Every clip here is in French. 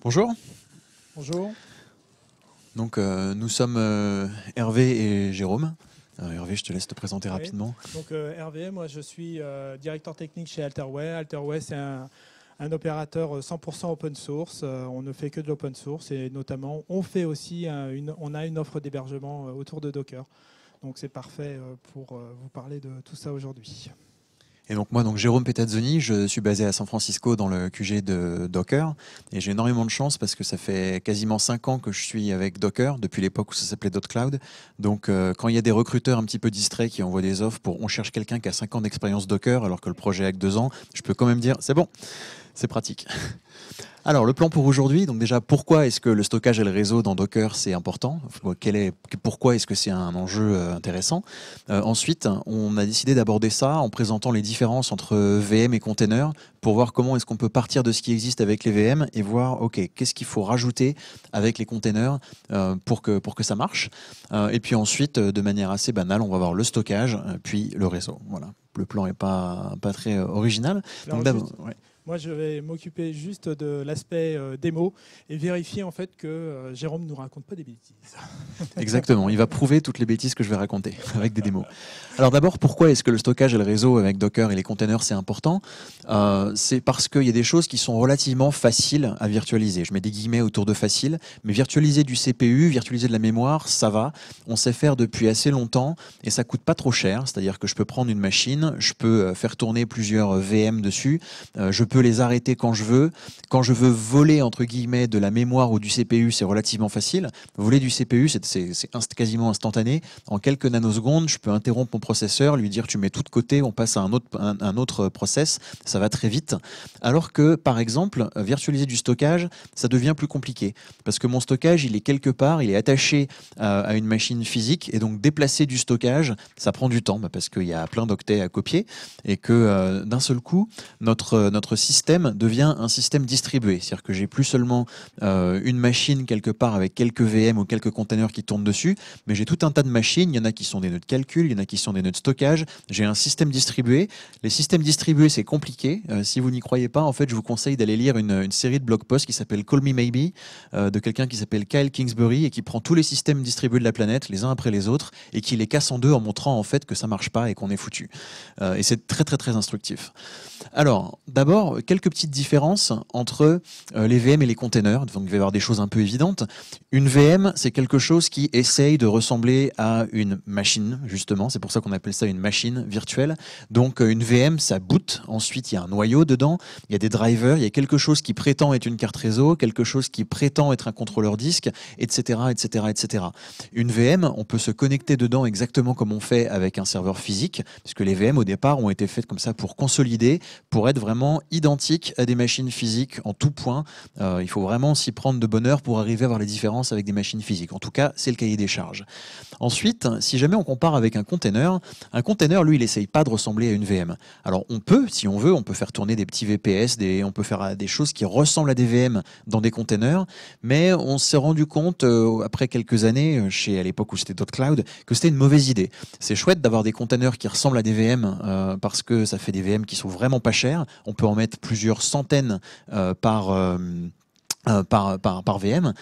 Bonjour. Bonjour. Donc, nous sommes Hervé et Jérôme. Hervé, je te laisse te présenter Oui. rapidement. Donc Hervé, moi je suis directeur technique chez Alterway. Alterway, c'est un opérateur 100% open source. On ne fait que de l'open source et notamment on fait aussi on a une offre d'hébergement autour de Docker. Donc c'est parfait pour vous parler de tout ça aujourd'hui. Et donc moi, Jérôme Petazzoni, je suis basé à San Francisco dans le QG de Docker. Et j'ai énormément de chance parce que ça fait quasiment 5 ans que je suis avec Docker, depuis l'époque où ça s'appelait .cloud. Donc quand il y a des recruteurs un petit peu distraits qui envoient des offres pour on cherche quelqu'un qui a 5 ans d'expérience Docker alors que le projet a que 2 ans, je peux quand même dire c'est bon, c'est pratique. Alors, le plan pour aujourd'hui, donc déjà, pourquoi est-ce que le stockage et le réseau dans Docker, c'est important? Pourquoi est-ce que c'est un enjeu intéressant? Ensuite, on a décidé d'aborder ça en présentant les différences entre VM et container pour voir comment est-ce qu'on peut partir de ce qui existe avec les VM et voir, OK, qu'est-ce qu'il faut rajouter avec les containers pour que ça marche. Et puis ensuite, de manière assez banale, on va voir le stockage, puis le réseau. Voilà. Le plan n'est pas très original. Alors, Donc, ouais. moi, je vais m'occuper juste de l'aspect démo et vérifier en fait que Jérôme ne nous raconte pas des bêtises. Exactement, il va prouver toutes les bêtises que je vais raconter avec des démos. Alors d'abord, pourquoi est-ce que le stockage et le réseau avec Docker et les containers, c'est important? C'est parce qu'il y a des choses qui sont relativement faciles à virtualiser. Je mets des guillemets autour de facile, mais virtualiser du CPU, virtualiser de la mémoire, ça va. On sait faire depuis assez longtemps et ça coûte pas trop cher. C'est-à-dire que je peux prendre une machine, je peux faire tourner plusieurs VM dessus, je peux les arrêter quand je veux. Quand je veux voler, entre guillemets, de la mémoire ou du CPU, c'est relativement facile. Voler du CPU, c'est quasiment instantané. En quelques nanosecondes, je peux interrompre mon processeur, lui dire tu mets tout de côté, on passe à un autre process, ça va très vite. Alors que, par exemple, virtualiser du stockage, ça devient plus compliqué. Parce que mon stockage, il est quelque part, il est attaché à une machine physique, et donc déplacer du stockage, ça prend du temps, parce qu'il y a plein d'octets à copier, et que d'un seul coup, notre système devient un système distribué. C'est-à-dire que j'ai plus seulement une machine quelque part avec quelques VM ou quelques containers qui tournent dessus, mais j'ai tout un tas de machines. Il y en a qui sont des nœuds de calcul, il y en a qui sont des nœuds de stockage. J'ai un système distribué. Les systèmes distribués, c'est compliqué. Si vous n'y croyez pas, en fait, je vous conseille d'aller lire une série de blog posts qui s'appelle Call Me Maybe, de quelqu'un qui s'appelle Kyle Kingsbury et qui prend tous les systèmes distribués de la planète, les uns après les autres, et qui les casse en deux en montrant en fait que ça marche pas et qu'on est foutu. Et c'est très très très instructif. Alors, d'abord, quelques petites différences entre les VM et les containers. Donc, il va y avoir des choses un peu évidentes. Une VM, c'est quelque chose qui essaye de ressembler à une machine, justement. C'est pour ça qu'on appelle ça une machine virtuelle. Donc, une VM, ça boot. Ensuite, il y a un noyau dedans. Il y a des drivers. Il y a quelque chose qui prétend être une carte réseau, quelque chose qui prétend être un contrôleur disque, etc., etc., etc. Une VM, on peut se connecter dedans exactement comme on fait avec un serveur physique, puisque les VM, au départ, ont été faites comme ça pour consolider, pour être vraiment identiques à des machines physiques en tout point. Il faut vraiment s'y prendre de bonne heure pour arriver à voir les différences avec des machines physiques. En tout cas, c'est le cahier des charges. Ensuite, si jamais on compare avec un container, lui, il n'essaye pas de ressembler à une VM. Alors, on peut, si on veut, on peut faire tourner des petits VPS, on peut faire des choses qui ressemblent à des VM dans des containers, mais on s'est rendu compte, après quelques années, à l'époque où c'était .cloud, que c'était une mauvaise idée. C'est chouette d'avoir des containers qui ressemblent à des VM, parce que ça fait des VM qui sont vraiment pas chers. On peut en mettre plusieurs centaines par VM,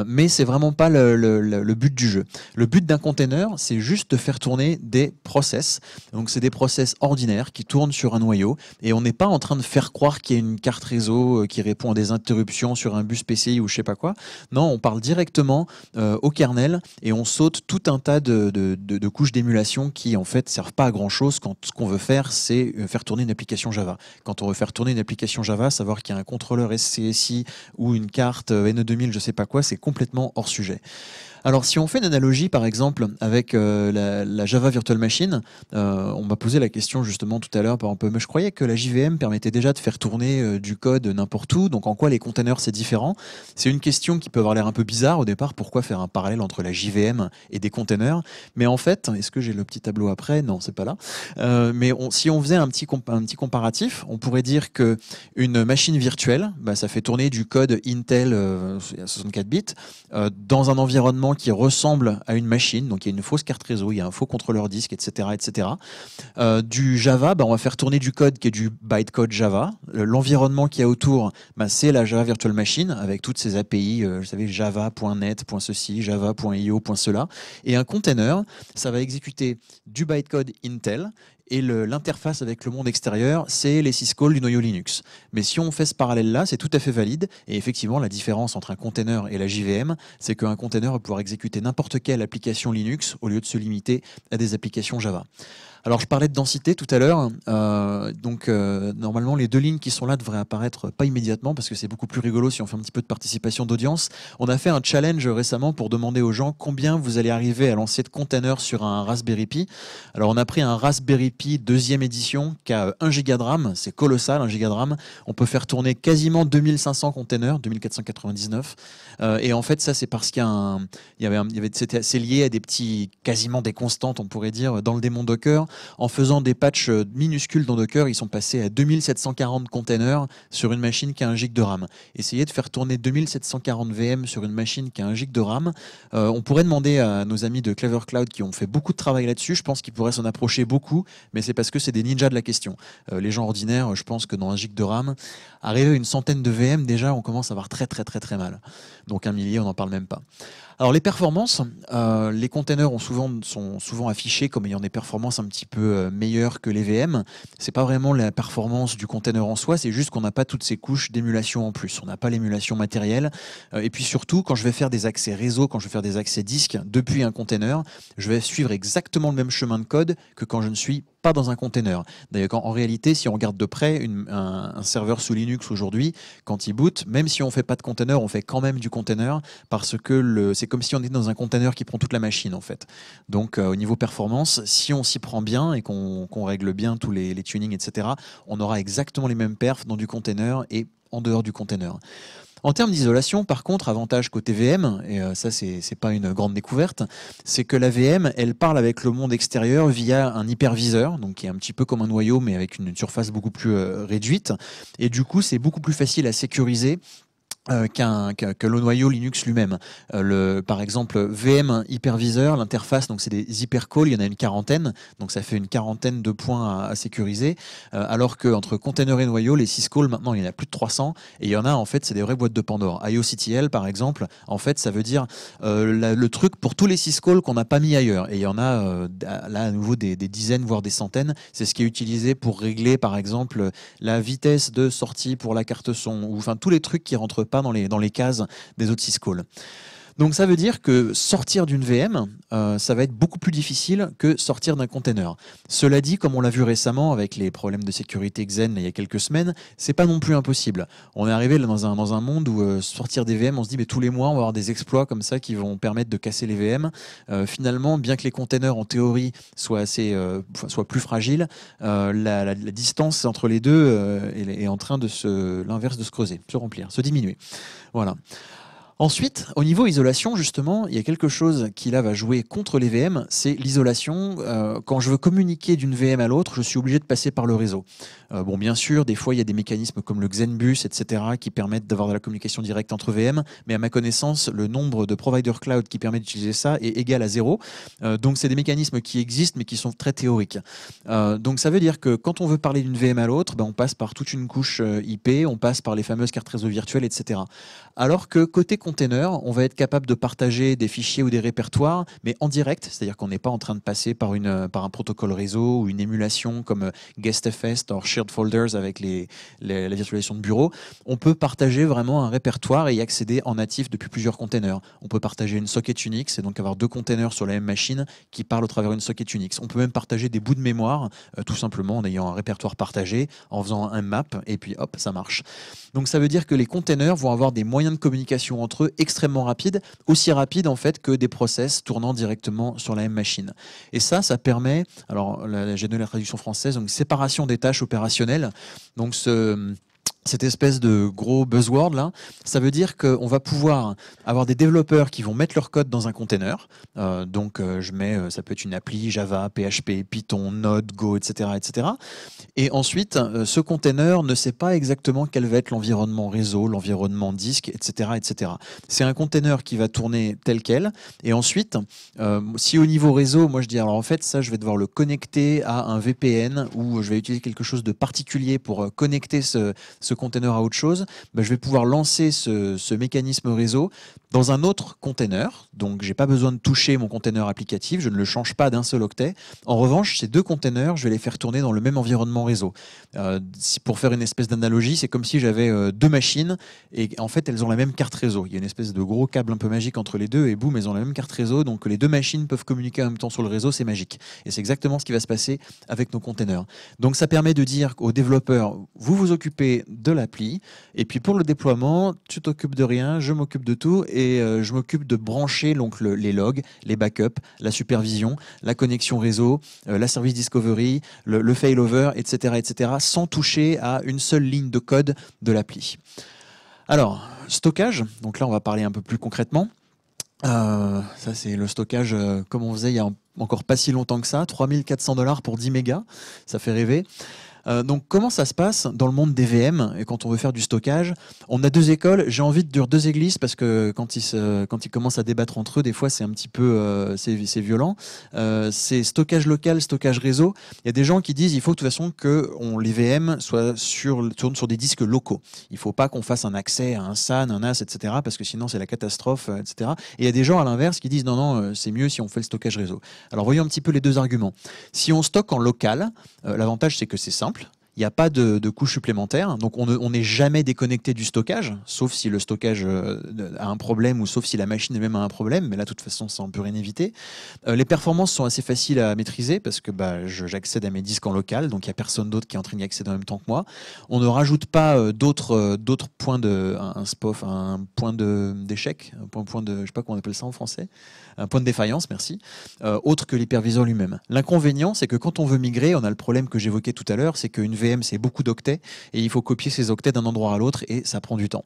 mais c'est vraiment pas le but du jeu. Le but d'un container, c'est juste de faire tourner des process. Donc c'est des process ordinaires qui tournent sur un noyau, et on n'est pas en train de faire croire qu'il y a une carte réseau qui répond à des interruptions sur un bus PCI ou je sais pas quoi. Non, on parle directement au kernel et on saute tout un tas de couches d'émulation qui en fait servent pas à grand chose quand ce qu'on veut faire, c'est faire tourner une application Java. Quand on veut faire tourner une application Java, savoir qu'il y a un contrôleur SCSI ou une carte NE2000, je sais pas quoi, c'est complètement hors sujet. Alors, si on fait une analogie, par exemple, avec la Java Virtual Machine, on m'a posé la question justement tout à l'heure, par exemple, mais je croyais que la JVM permettait déjà de faire tourner du code n'importe où, donc en quoi les containers c'est différent? C'est une question qui peut avoir l'air un peu bizarre au départ, pourquoi faire un parallèle entre la JVM et des containers? Mais en fait, est-ce que j'ai le petit tableau après? Non, c'est pas là. Mais si on faisait un petit comparatif, on pourrait dire que une machine virtuelle, ça fait tourner du code Intel à 64 bits dans un environnement environnement qui ressemble à une machine. Donc il y a une fausse carte réseau, il y a un faux contrôleur disque, etc. etc. Du Java, on va faire tourner du code qui est du bytecode Java. L'environnement qu'il y a autour, c'est la Java Virtual Machine avec toutes ces API, vous savez, java.net, .ceci, java.io, .cela. Et un container, ça va exécuter du bytecode Intel. Et l'interface avec le monde extérieur, c'est les syscalls du noyau Linux. Mais si on fait ce parallèle-là, c'est tout à fait valide. Et effectivement, la différence entre un container et la JVM, c'est qu'un container va pouvoir exécuter n'importe quelle application Linux au lieu de se limiter à des applications Java. Alors, je parlais de densité tout à l'heure. Normalement, les deux lignes qui sont là devraient apparaître pas immédiatement parce que c'est beaucoup plus rigolo si on fait un petit peu de participation d'audience. On a fait un challenge récemment pour demander aux gens combien vous allez arriver à lancer de containers sur un Raspberry Pi. Alors, on a pris un Raspberry Pi deuxième édition qui a 1 Go de RAM. C'est colossal, 1 Go de RAM. On peut faire tourner quasiment 2500 containers, 2499. Et en fait, ça, c'est parce c'est lié à des petits, quasiment des constantes, on pourrait dire, dans le démon Docker. En faisant des patchs minuscules dans Docker, ils sont passés à 2740 containers sur une machine qui a 1 Go de RAM. Essayez de faire tourner 2740 VM sur une machine qui a 1 Go de RAM. On pourrait demander à nos amis de Clever Cloud qui ont fait beaucoup de travail là-dessus. Je pense qu'ils pourraient s'en approcher beaucoup, mais c'est parce que c'est des ninjas de la question. Les gens ordinaires, je pense que dans 1 Go de RAM, arriver à une centaine de VM, déjà, on commence à avoir très mal. Donc 1 millier, on n'en parle même pas. Alors les performances, les containers sont souvent affichés comme ayant des performances un petit peu meilleures que les VM. C'est pas vraiment la performance du container en soi, c'est juste qu'on n'a pas toutes ces couches d'émulation en plus. On n'a pas l'émulation matérielle. Et puis surtout, quand je vais faire des accès réseau, quand je vais faire des accès disques depuis un container, je vais suivre exactement le même chemin de code que quand je ne suis pas dans un container. D'ailleurs, en réalité, si on regarde de près un serveur sous Linux aujourd'hui, quand il boot, même si on ne fait pas de container, on fait quand même du container parce que c'est comme si on était dans un container qui prend toute la machine en fait. Donc au niveau performance, si on s'y prend bien et qu'on règle bien tous les tunings, etc., on aura exactement les mêmes perfs dans du container et en dehors du container. En termes d'isolation, par contre, avantage côté VM, et ça c'est pas une grande découverte, c'est que la VM, elle parle avec le monde extérieur via un hyperviseur, donc qui est un petit peu comme un noyau, mais avec une surface beaucoup plus réduite. Et du coup, c'est beaucoup plus facile à sécuriser que le noyau Linux lui-même. Par exemple, VM hyperviseur, l'interface, donc c'est des hypercalls, il y en a une quarantaine, donc ça fait une quarantaine de points à sécuriser, alors qu'entre container et noyau, les syscalls, maintenant, il y en a plus de 300, et il y en a, en fait, c'est des vraies boîtes de Pandore. IOCTL, par exemple, en fait, ça veut dire le truc pour tous les syscalls qu'on n'a pas mis ailleurs, et il y en a, là, à nouveau, des dizaines, voire des centaines. C'est ce qui est utilisé pour régler, par exemple, la vitesse de sortie pour la carte son, ou enfin, tous les trucs qui rentrent pas dans les cases des autres syscalls. Donc ça veut dire que sortir d'une VM, ça va être beaucoup plus difficile que sortir d'un container. Cela dit, comme on l'a vu récemment avec les problèmes de sécurité Xen il y a quelques semaines, c'est pas non plus impossible. On est arrivé dans un monde où sortir des VM, on se dit mais tous les mois on va avoir des exploits comme ça qui vont permettre de casser les VM. Finalement, bien que les containers en théorie soient plus fragiles, la distance entre les deux est en train de l'inverse de se creuser, se remplir, se diminuer. Voilà. Ensuite, au niveau isolation, justement, il y a quelque chose qui là va jouer contre les VM, c'est l'isolation. Quand je veux communiquer d'une VM à l'autre, je suis obligé de passer par le réseau. Bon, bien sûr, des fois, il y a des mécanismes comme le Xenbus, etc., qui permettent d'avoir de la communication directe entre VM, mais à ma connaissance, le nombre de providers cloud qui permet d'utiliser ça est égal à 0. Donc, c'est des mécanismes qui existent, mais qui sont très théoriques. Donc, ça veut dire que quand on veut parler d'une VM à l'autre, on passe par toute une couche IP, on passe par les fameuses cartes réseau virtuelles, etc. Alors que côté container, on va être capable de partager des fichiers ou des répertoires, mais en direct, c'est-à-dire qu'on n'est pas en train de passer par un protocole réseau ou une émulation comme GuestFS ou Shared Folders avec la virtualisation de bureau. On peut partager vraiment un répertoire et y accéder en natif depuis plusieurs containers. On peut partager une socket Unix et donc avoir deux containers sur la même machine qui parlent au travers d'une socket Unix. On peut même partager des bouts de mémoire, tout simplement en ayant un répertoire partagé, en faisant un map, et puis hop, ça marche. Donc ça veut dire que les containers vont avoir des moyens de communication entre eux extrêmement rapides, aussi rapides en fait que des process tournant directement sur la même machine. Et ça permet, alors j'ai donné la traduction française, donc séparation des tâches opérationnelles. Donc cette espèce de gros buzzword là, ça veut dire qu'on va pouvoir avoir des développeurs qui vont mettre leur code dans un container. Je mets, ça peut être une appli Java, PHP, Python, Node, Go, etc., etc. Et ensuite, ce container ne sait pas exactement quel va être l'environnement réseau, l'environnement disque, etc., etc. C'est un container qui va tourner tel quel. Et ensuite, si au niveau réseau, moi je dis alors en fait ça, je vais devoir le connecter à un VPN ou je vais utiliser quelque chose de particulier pour connecter ce container à autre chose, je vais pouvoir lancer ce mécanisme réseau dans un autre container. Donc, j'ai pas besoin de toucher mon container applicatif, je ne le change pas d'un seul octet. En revanche, ces deux containers, je vais les faire tourner dans le même environnement réseau. Pour faire une espèce d'analogie, c'est comme si j'avais deux machines et en fait, elles ont la même carte réseau. Il y a une espèce de gros câble un peu magique entre les deux et boum, elles ont la même carte réseau. Donc, les deux machines peuvent communiquer en même temps sur le réseau, c'est magique. Et c'est exactement ce qui va se passer avec nos containers. Donc, ça permet de dire aux développeurs, vous vous occupez de l'appli et puis pour le déploiement, tu t'occupes de rien, je m'occupe de tout et je m'occupe de brancher donc les logs, les backups, la supervision, la connexion réseau, la service discovery, le failover, etc., etc., sans toucher à une seule ligne de code de l'appli. Alors, stockage, donc là on va parler un peu plus concrètement. Ça c'est le stockage comme on faisait il y a encore pas si longtemps que ça, 3400$ pour 10 mégas, ça fait rêver. Donc comment ça se passe dans le monde des VM et quand on veut faire du stockage? On a deux écoles, j'ai envie de dire deux églises parce que quand ils commencent à débattre entre eux, des fois c'est un petit peu c'est violent. C'est stockage local, stockage réseau. Il y a des gens qui disent il faut de toute façon que les VM tournent sur des disques locaux. Il ne faut pas qu'on fasse un accès à un SAN, un NAS, etc. parce que sinon c'est la catastrophe, etc. Et il y a des gens à l'inverse qui disent non, c'est mieux si on fait le stockage réseau. Alors voyons un petit peu les deux arguments. Si on stocke en local, l'avantage c'est que c'est simple. Il n'y a pas de couche supplémentaire, donc on n'est jamais déconnecté du stockage, sauf si le stockage a un problème ou sauf si la machine elle-même a un problème, mais là de toute façon ça on peut rien éviter. Les performances sont assez faciles à maîtriser parce que j'accède à mes disques en local, donc il n'y a personne d'autre qui est en train d'y accéder en même temps que moi. On ne rajoute pas d'autres points un point d'échec, je sais pas comment on appelle ça en français, un point de défaillance, merci, autre que l'hyperviseur lui-même. L'inconvénient, c'est que quand on veut migrer, on a le problème que j'évoquais tout à l'heure, c'est qu'une VM, c'est beaucoup d'octets, et il faut copier ces octets d'un endroit à l'autre, et ça prend du temps.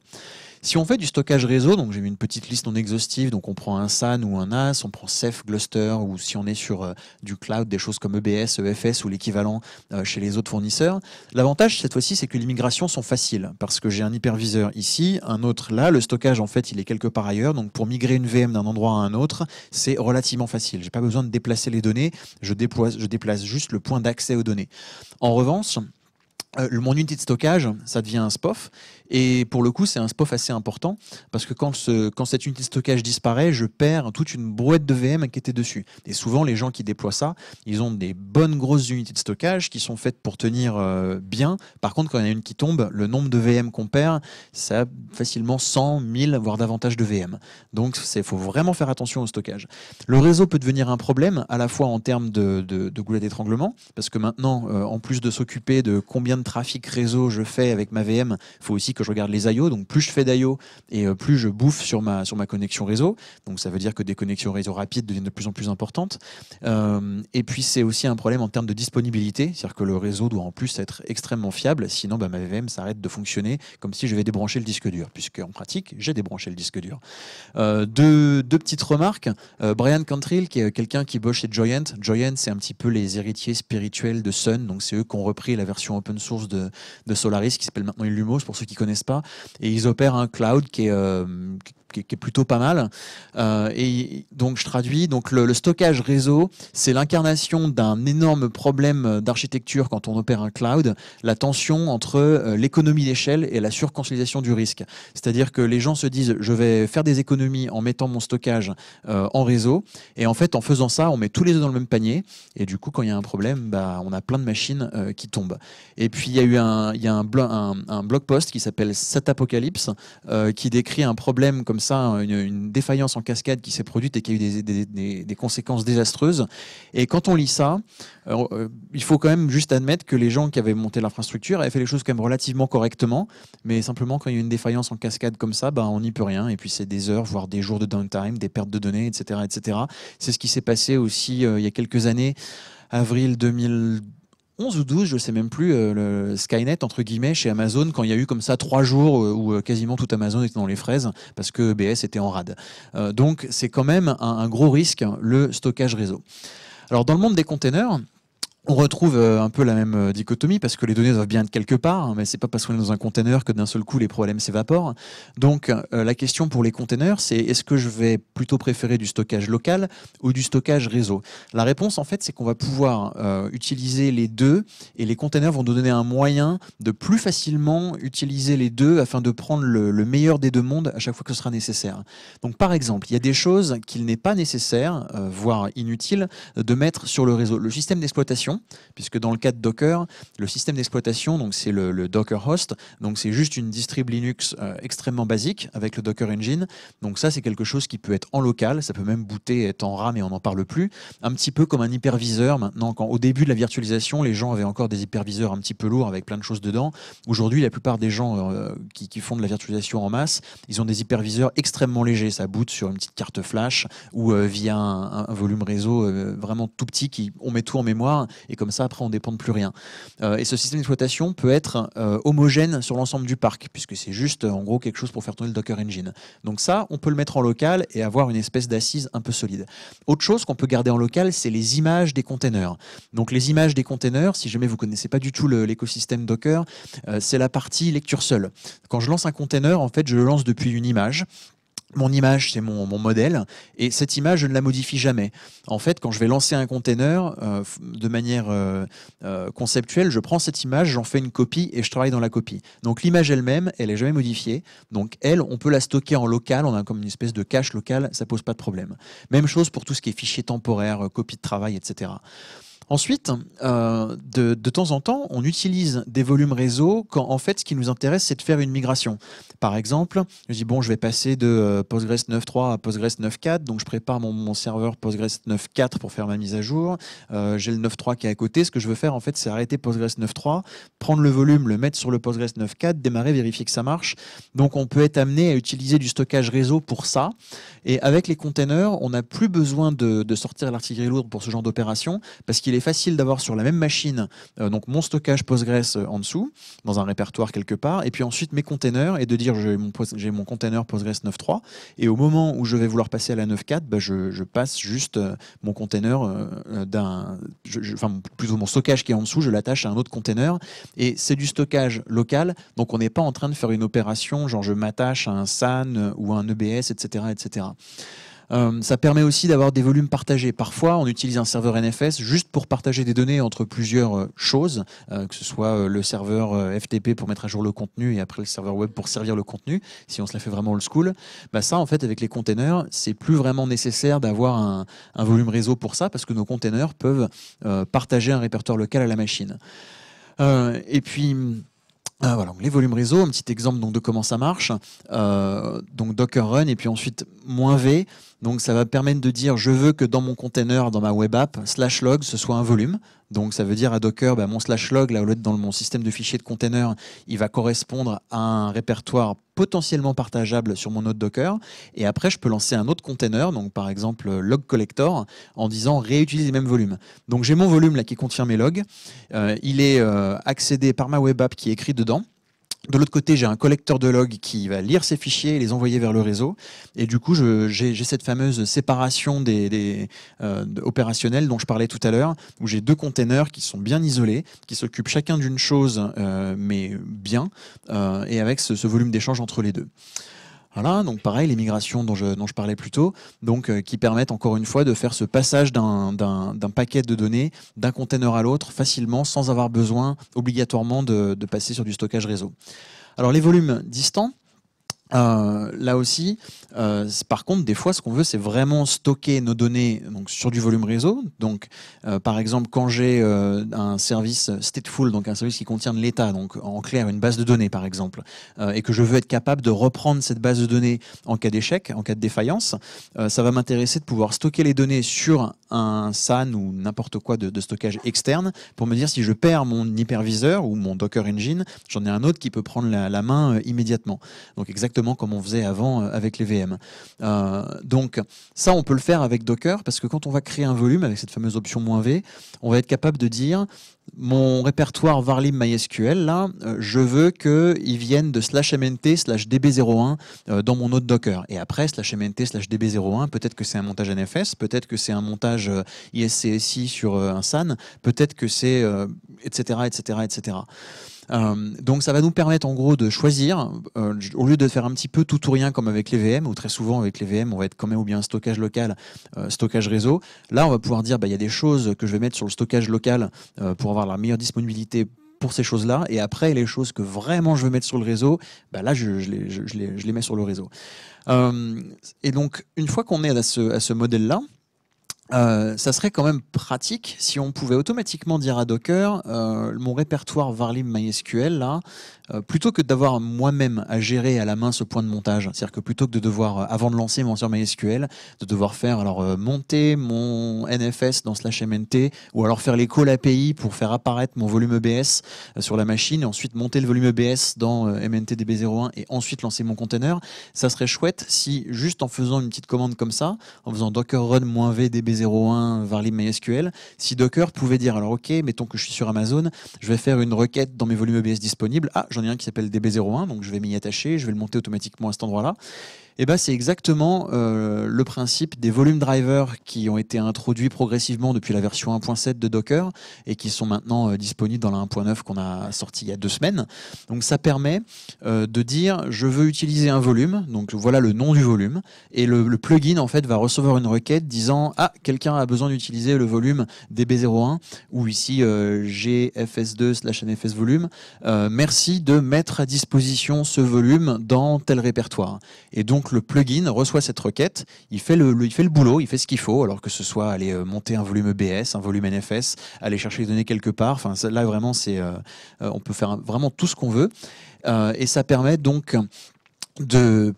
Si on fait du stockage réseau, donc j'ai mis une petite liste non exhaustive, donc on prend un SAN ou un NAS, on prend Ceph, Gluster, ou si on est sur du cloud, des choses comme EBS, EFS ou l'équivalent chez les autres fournisseurs. L'avantage cette fois-ci, c'est que les migrations sont faciles, parce que j'ai un hyperviseur ici, un autre là, le stockage en fait il est quelque part ailleurs, donc pour migrer une VM d'un endroit à un autre, c'est relativement facile. J'ai pas besoin de déplacer les données, je déplace juste le point d'accès aux données. En revanche, mon unité de stockage, ça devient un SPOF. Et pour le coup, c'est un SPOF assez important parce que quand cette unité de stockage disparaît, je perds toute une brouette de VM qui était dessus. Et souvent, les gens qui déploient ça, ils ont des bonnes grosses unités de stockage qui sont faites pour tenir bien. Par contre, quand il y en a une qui tombe, le nombre de VM qu'on perd, ça a facilement 100, 1000, voire davantage de VM. Donc, il faut vraiment faire attention au stockage. Le réseau peut devenir un problème, à la fois en termes de goulette d'étranglement, parce que maintenant, en plus de s'occuper de combien de trafic réseau je fais avec ma VM, il faut aussi que je regarde les I/O. Donc plus je fais d'I/O et plus je bouffe sur ma connexion réseau. Donc ça veut dire que des connexions réseau rapides deviennent de plus en plus importantes. Et puis c'est aussi un problème en termes de disponibilité, c'est-à-dire que le réseau doit en plus être extrêmement fiable, sinon ma VM s'arrête de fonctionner comme si je vais débrancher le disque dur, puisque en pratique j'ai débranché le disque dur. Deux petites remarques. Brian Cantrill, qui est quelqu'un qui bosse chez Joyent. Joyent, c'est un petit peu les héritiers spirituels de Sun, donc c'est eux qui ont repris la version open source de Solaris qui s'appelle maintenant Illumos pour ceux qui connaissent pas, et ils opèrent un cloud qui est plutôt pas mal. Et donc je traduis, donc le stockage réseau, c'est l'incarnation d'un énorme problème d'architecture quand on opère un cloud, la tension entre l'économie d'échelle et la surconsolidation du risque. C'est-à-dire que les gens se disent je vais faire des économies en mettant mon stockage en réseau, et en fait en faisant ça on met tous les œufs dans le même panier, et du coup quand il y a un problème, on a plein de machines qui tombent. Et puis il y a un blog post qui s'appelle Satapocalypse qui décrit un problème comme ça, une défaillance en cascade qui s'est produite et qui a eu des conséquences désastreuses. Et quand on lit ça, il faut quand même juste admettre que les gens qui avaient monté l'infrastructure avaient fait les choses quand même relativement correctement, mais simplement quand il y a une défaillance en cascade comme ça, on n'y peut rien, et puis c'est des heures, voire des jours de downtime, des pertes de données, etc. etc. C'est ce qui s'est passé aussi il y a quelques années, avril 2000 11 ou 12, je ne sais même plus, le Skynet, entre guillemets, chez Amazon, quand il y a eu comme ça 3 jours où quasiment tout Amazon était dans les fraises parce que EBS était en rade. Donc c'est quand même un gros risque, le stockage réseau. Alors dans le monde des containers, on retrouve un peu la même dichotomie parce que les données doivent bien être quelque part, hein, mais c'est pas parce qu'on est dans un container que d'un seul coup les problèmes s'évaporent. Donc la question pour les containers, c'est est-ce que je vais plutôt préférer du stockage local ou du stockage réseau? La réponse en fait, c'est qu'on va pouvoir utiliser les deux et les containers vont nous donner un moyen de plus facilement utiliser les deux afin de prendre le meilleur des deux mondes à chaque fois que ce sera nécessaire. Donc par exemple, il y a des choses qu'il n'est pas nécessaire, voire inutile, de mettre sur le réseau. Le système d'exploitation, puisque dans le cas de Docker, le système d'exploitation, donc c'est le Docker host, donc c'est juste une distrib Linux extrêmement basique avec le Docker Engine. Donc ça, c'est quelque chose qui peut être en local, ça peut même booter, être en RAM et on n'en parle plus. Un petit peu comme un hyperviseur. Maintenant, au début de la virtualisation, les gens avaient encore des hyperviseurs un petit peu lourds avec plein de choses dedans. Aujourd'hui, la plupart des gens qui font de la virtualisation en masse, ils ont des hyperviseurs extrêmement légers. Ça boot sur une petite carte flash ou via un volume réseau vraiment tout petit, on met tout en mémoire et comme ça après on ne dépend de plus rien. Et ce système d'exploitation peut être homogène sur l'ensemble du parc puisque c'est juste en gros quelque chose pour faire tourner le Docker Engine. Donc ça, on peut le mettre en local et avoir une espèce d'assise un peu solide. Autre chose qu'on peut garder en local, c'est les images des containers. Donc les images des containers, si jamais vous ne connaissez pas du tout l'écosystème Docker, c'est la partie lecture seule. Quand je lance un container, en fait je le lance depuis une image. Mon image, c'est mon modèle, et cette image, je ne la modifie jamais. En fait, quand je vais lancer un container, de manière conceptuelle, je prends cette image, j'en fais une copie et je travaille dans la copie. Donc l'image elle-même, elle n'est jamais modifiée. Donc elle, on peut la stocker en local, on a comme une espèce de cache locale, ça pose pas de problème. Même chose pour tout ce qui est fichiers temporaires, copie de travail, etc. Ensuite, de temps en temps, on utilise des volumes réseau quand en fait ce qui nous intéresse c'est de faire une migration. Par exemple, je dis bon, je vais passer de Postgres 9.3 à Postgres 9.4, donc je prépare mon serveur Postgres 9.4 pour faire ma mise à jour. J'ai le 9.3 qui est à côté. Ce que je veux faire en fait, c'est arrêter Postgres 9.3, prendre le volume, le mettre sur le Postgres 9.4, démarrer, vérifier que ça marche. Donc on peut être amené à utiliser du stockage réseau pour ça. Et avec les containers, on n'a plus besoin de sortir l'artillerie lourde pour ce genre d'opération parce qu'il est facile d'avoir sur la même machine donc mon stockage Postgres en dessous, dans un répertoire quelque part, et puis ensuite mes containers, et de dire j'ai mon container Postgres 9.3, et au moment où je vais vouloir passer à la 9.4, bah, je passe juste mon container plutôt mon stockage qui est en dessous, je l'attache à un autre container, et c'est du stockage local, donc on n'est pas en train de faire une opération, genre je m'attache à un SAN ou à un EBS, etc. etc. Ça permet aussi d'avoir des volumes partagés. Parfois, on utilise un serveur NFS juste pour partager des données entre plusieurs choses, que ce soit le serveur FTP pour mettre à jour le contenu et après le serveur web pour servir le contenu, si on se la fait vraiment old school. Bah ça, en fait, avec les containers, c'est plus vraiment nécessaire d'avoir un volume réseau pour ça parce que nos containers peuvent partager un répertoire local à la machine. Et puis... voilà, donc les volumes réseau, un petit exemple donc, de comment ça marche. Donc Docker Run et puis ensuite -v. Donc ça va permettre de dire je veux que dans mon container, dans ma web app, /log, ce soit un volume. Donc ça veut dire à Docker, mon /log, là, au lieu d'être dans mon système de fichiers de container, il va correspondre à un répertoire potentiellement partageable sur mon autre Docker. Et après, je peux lancer un autre container, donc par exemple log collector, en disant réutilise les mêmes volumes. Donc j'ai mon volume là qui contient mes logs. Il est accédé par ma web app qui est écrit dedans. De l'autre côté, j'ai un collecteur de logs qui va lire ces fichiers et les envoyer vers le réseau. Et du coup, j'ai cette fameuse séparation opérationnelle dont je parlais tout à l'heure, où j'ai deux containers qui sont bien isolés, qui s'occupent chacun d'une chose, mais bien, et avec ce volume d'échange entre les deux. Voilà, donc pareil, les migrations dont je parlais plus tôt, donc, qui permettent encore une fois de faire ce passage d'un paquet de données d'un container à l'autre facilement sans avoir besoin obligatoirement de passer sur du stockage réseau. Alors les volumes distants, là aussi, par contre, des fois, ce qu'on veut, c'est vraiment stocker nos données donc, sur du volume réseau. Donc, par exemple, quand j'ai un service stateful, donc un service qui contient de l'état, donc en clair, une base de données, par exemple, et que je veux être capable de reprendre cette base de données en cas d'échec, en cas de défaillance, ça va m'intéresser de pouvoir stocker les données sur un SAN ou n'importe quoi de stockage externe pour me dire si je perds mon hyperviseur ou mon Docker Engine, j'en ai un autre qui peut prendre la main immédiatement. Donc, exactement exactement comme on faisait avant avec les VM. Donc ça, on peut le faire avec Docker, parce que quand on va créer un volume avec cette fameuse option "-v", on va être capable de dire mon répertoire varlib MySQL, là, je veux qu'il vienne de /mnt/db01 dans mon autre Docker. Et après, /mnt/db01, peut-être que c'est un montage NFS, peut-être que c'est un montage ISCSI sur un SAN, peut-être que c'est etc., etc., etc. Donc ça va nous permettre en gros de choisir, au lieu de faire un petit peu tout ou rien comme avec les VM, où très souvent avec les VM on va être quand même ou bien stockage local, stockage réseau. Là on va pouvoir dire il y a des choses que je vais mettre sur le stockage local pour avoir la meilleure disponibilité pour ces choses-là, et après les choses que vraiment je veux mettre sur le réseau, là je les mets sur le réseau. Et donc une fois qu'on est à ce modèle-là, ça serait quand même pratique si on pouvait automatiquement dire à Docker mon répertoire varlib MySQL là, plutôt que d'avoir moi-même à gérer à la main ce point de montage. C'est-à-dire que plutôt que de devoir, avant de lancer mon sur MySQL, de devoir faire monter mon NFS dans /mnt, ou alors faire les calls API pour faire apparaître mon volume EBS sur la machine, et ensuite monter le volume EBS dans mntdb01 et ensuite lancer mon container. Ça serait chouette si, juste en faisant une petite commande comme ça, en faisant docker run -v db01 varlib MySQL, si Docker pouvait dire, alors ok, mettons que je suis sur Amazon, je vais faire une requête dans mes volumes EBS disponibles, j'en ai un qui s'appelle db01, donc je vais m'y attacher, je vais le monter automatiquement à cet endroit-là. Et c'est exactement le principe des volume drivers qui ont été introduits progressivement depuis la version 1.7 de Docker et qui sont maintenant disponibles dans la 1.9 qu'on a sorti il y a 2 semaines. Donc ça permet de dire je veux utiliser un volume, donc voilà le nom du volume, et le plugin en fait va recevoir une requête disant quelqu'un a besoin d'utiliser le volume db01 ou ici gfs2/nfs volume, merci de mettre à disposition ce volume dans tel répertoire. Et donc le plugin reçoit cette requête, il fait le boulot, il fait ce qu'il faut, alors que ce soit aller monter un volume EBS, un volume NFS, aller chercher les données quelque part. Enfin, là vraiment, on peut faire vraiment tout ce qu'on veut, et ça permet donc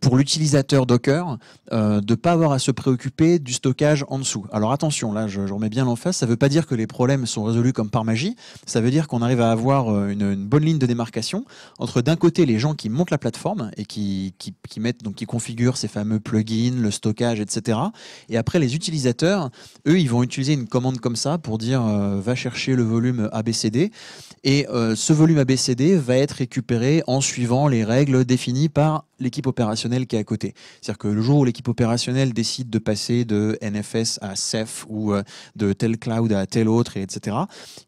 pour l'utilisateur Docker de ne pas avoir à se préoccuper du stockage en dessous. Alors attention, là je remets bien l'emphase, ça ne veut pas dire que les problèmes sont résolus comme par magie, ça veut dire qu'on arrive à avoir une bonne ligne de démarcation entre d'un côté les gens qui montent la plateforme et qui configurent ces fameux plugins, le stockage, etc. Et après les utilisateurs, eux ils vont utiliser une commande comme ça pour dire va chercher le volume ABCD, et ce volume ABCD va être récupéré en suivant les règles définies par l'équipe opérationnelle qui est à côté. C'est-à-dire que le jour où l'équipe opérationnelle décide de passer de NFS à Ceph ou de tel cloud à tel autre, etc.,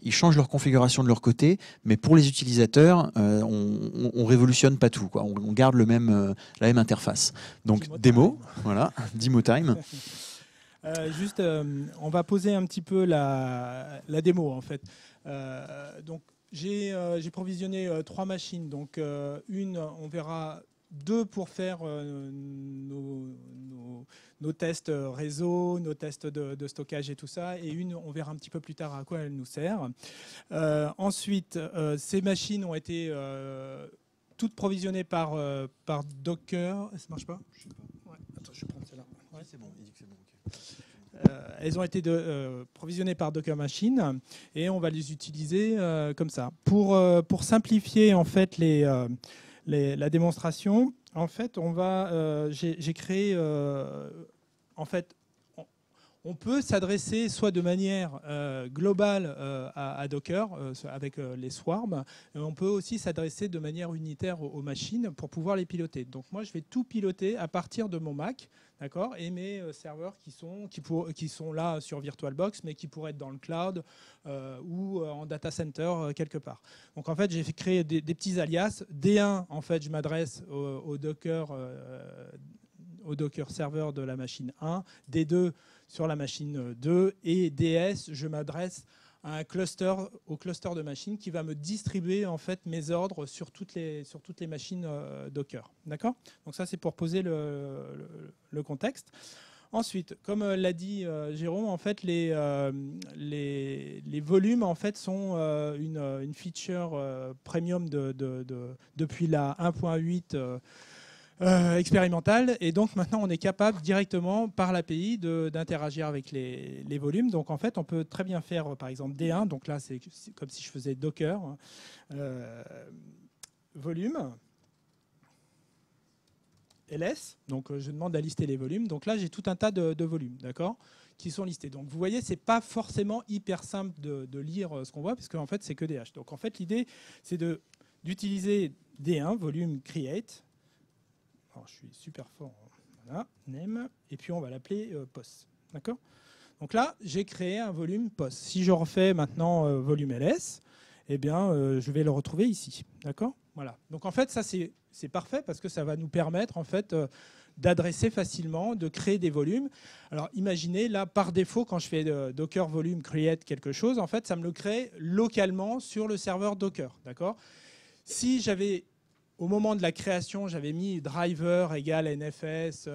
ils changent leur configuration de leur côté, mais pour les utilisateurs, on révolutionne pas tout, quoi. On garde la même interface. Donc démo, voilà, demo time. Juste, on va poser un petit peu la démo en fait. Donc j'ai provisionné 3 machines, donc une, on verra 2 pour faire nos tests réseau, nos tests de stockage et tout ça, et une, on verra un petit peu plus tard à quoi elle nous sert. Ensuite, ces machines ont été toutes provisionnées par Docker. Ça marche pas? Je sais pas. Ouais. Attends, je vais prendre celle-là. Ouais. C'est bon, il dit que c'est bon. Elles ont été provisionnées par Docker Machine et on va les utiliser comme ça. Pour simplifier en fait la démonstration, en fait, j'ai créé en fait. On peut s'adresser soit de manière globale à Docker avec les swarms, et on peut aussi s'adresser de manière unitaire aux machines pour pouvoir les piloter. Donc moi, je vais tout piloter à partir de mon Mac, d'accord, et mes serveurs qui sont là sur VirtualBox, mais qui pourraient être dans le cloud ou en data center quelque part. Donc en fait, j'ai créé des petits alias. D1, en fait, je m'adresse au Docker serveur de la machine 1, D2 sur la machine 2, et DS, je m'adresse à au cluster de machines qui va me distribuer en fait mes ordres sur toutes les machines Docker. D'accord? Donc ça, c'est pour poser le contexte. Ensuite, comme l'a dit Jérôme, en fait, les volumes en fait sont une feature premium depuis la 1.8 expérimentale, et donc maintenant on est capable directement par l'API d'interagir avec les volumes. Donc en fait on peut très bien faire par exemple D1, donc là c'est comme si je faisais Docker volume, ls, donc je demande à lister les volumes. Donc là, j'ai tout un tas de volumes, d'accord, qui sont listés. Donc vous voyez, c'est pas forcément hyper simple de lire ce qu'on voit, parce qu'en fait, c'est que des hash. Donc en fait, l'idée, c'est d'utiliser D1, volume create. Alors, je suis super fort. Voilà, name, et puis on va l'appeler pos. D'accord. Donc là, j'ai créé un volume pos. Si je refais maintenant volume ls, eh bien, je vais le retrouver ici. D'accord. Voilà. Donc en fait, ça c'est parfait parce que ça va nous permettre en fait d'adresser facilement, de créer des volumes. Alors imaginez là, par défaut, quand je fais Docker volume create quelque chose, en fait, ça me le crée localement sur le serveur Docker. D'accord. Si j'avais au moment de la création, j'avais mis driver égale NFS,